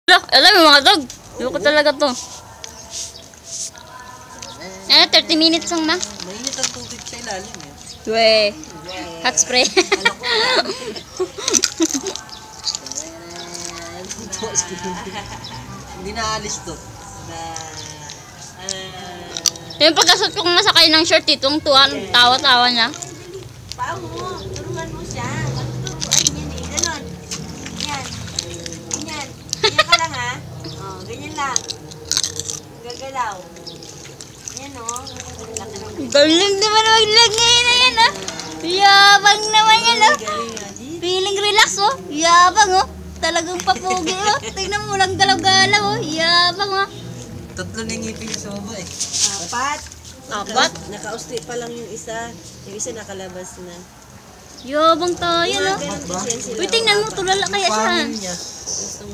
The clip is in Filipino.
Alam mo mga dog, loko talaga to. Ano, 30 minutes lang na? Mainit ang tubig sa ilalim eh. We, hot spray. Hindi na alis to. Yung pagkasot ko masakay ng short, itong tuwan, tawa-tawa niya. Pao mo, turuan mo siya. Matuturuan yan eh. Ganon. Ganyan. Ganyan. Ganyan ka lang ha. Oh, ganyan lang. Gagalaw. Yan o. Galing naman maglagay na yan ah. Yabang naman yan ah. Feeling relax oh. Yabang oh. Talagang papugi oh. Tingnan mo lang galaw-galaw oh. Yabang oh. Tatlo na ngipin sa baba eh. Apat. Apat? Nakausti pa lang yung isa. Yung isa nakalabas na. Yabang tayo no. Ganun kasi yan sila. Uy, tingnan mo. Tulala kaya siya. Pangin niya. Gustong